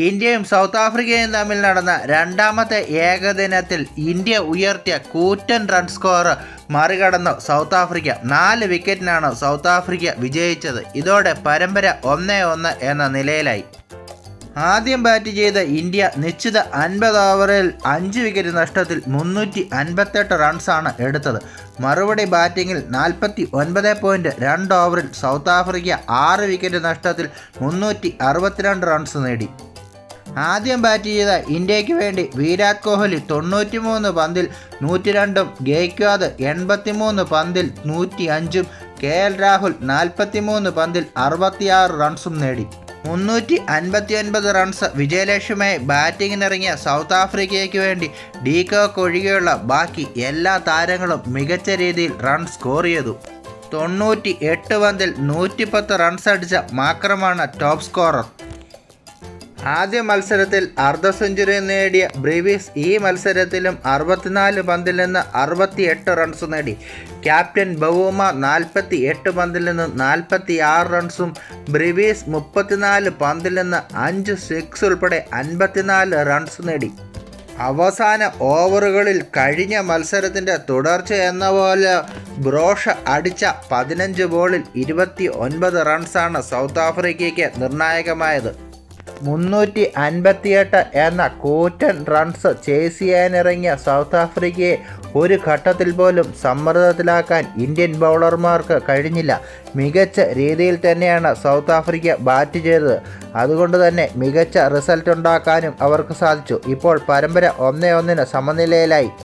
ഇന്ത്യയും സൗത്ത് ആഫ്രിക്കയും തമ്മിൽ നടന്ന രണ്ടാമത്തെ ഏകദിനത്തിൽ ഇന്ത്യ ഉയർത്തിയ കൂറ്റൻ റൺ സ്കോർ മറികടന്നു സൗത്ത് ആഫ്രിക്ക. 4 വിക്കറ്റിനാണ് സൗത്ത് ആഫ്രിക്ക വിജയിച്ചത്. ഇതോടെ പരമ്പര 1-1 എന്ന നിലയിലായി. ആദ്യം ബാറ്റ് ചെയ്ത ഇന്ത്യ നിശ്ചിത 50 ഓവറിൽ 5 വിക്കറ്റ് നഷ്ടത്തിൽ 358 റൺസാണ് എടുത്തത്. മറുപടി ബാറ്റിങ്ങിൽ 49.2 ഓവറിൽ സൗത്ത് ആഫ്രിക്ക 6 വിക്കറ്റ് നഷ്ടത്തിൽ 362 റൺസ് നേടി. ആദ്യം ബാറ്റ് ചെയ്ത ഇന്ത്യക്ക് വേണ്ടി വിരാട് കോഹ്ലി 93 പന്തിൽ 102ഉം ഗെയ്ക്വാദ് 83 പന്തിൽ 105ഉം KL രാഹുൽ 43 പന്തിൽ 66 റൺസും നേടി. 359 റൺസ് വിജയലക്ഷ്യമായി ബാറ്റിങ്ങിനിറങ്ങിയ സൗത്ത് ആഫ്രിക്കയ്ക്ക് വേണ്ടി ഡി കോക്ക് ഒഴികെയുള്ള ബാക്കി എല്ലാ താരങ്ങളും മികച്ച രീതിയിൽ റൺ സ്കോർ ചെയ്തു. 98 പന്തിൽ 110 റൺസ് അടിച്ച മാക്രമാണ് ടോപ്പ് സ്കോറർ. ആദ്യ മത്സരത്തിൽ അർദ്ധ സെഞ്ചുറി നേടിയ ബ്രീവിസ് ഈ മത്സരത്തിലും 64 പന്തിൽ നിന്ന് 68 റൺസ് നേടി. ക്യാപ്റ്റൻ ബവൂമ 48 പന്തിൽ നിന്ന് 46 റൺസും ബ്രീവിസ് 34 പന്തിൽ നിന്ന് 5 സിക്സ് ഉൾപ്പെടെ 54 റൺസ് നേടി. അവസാന ഓവറുകളിൽ കഴിഞ്ഞ മത്സരത്തിൻ്റെ തുടർച്ച എന്ന പോലെ ബ്രോഷ അടിച്ച 15 ബോളിൽ 29 റൺസാണ് സൗത്ത് ആഫ്രിക്കയ്ക്ക് നിർണായകമായത്. 358 എന്ന കൂറ്റൻ റൺസ് ചേസ് ചെയ്യാനിറങ്ങിയ സൗത്ത് ആഫ്രിക്കയെ ഒരു ഘട്ടത്തിൽ പോലും സമ്മർദ്ദത്തിലാക്കാൻ ഇന്ത്യൻ ബൗളർമാർക്ക് കഴിഞ്ഞില്ല. മികച്ച രീതിയിൽ തന്നെയാണ് സൗത്ത് ആഫ്രിക്ക ബാറ്റ് ചെയ്തത്. അതുകൊണ്ട് തന്നെ മികച്ച റിസൾട്ട് ഉണ്ടാക്കാനും അവർക്ക് സാധിച്ചു. ഇപ്പോൾ പരമ്പര 1-1 സമനിലയിലായി.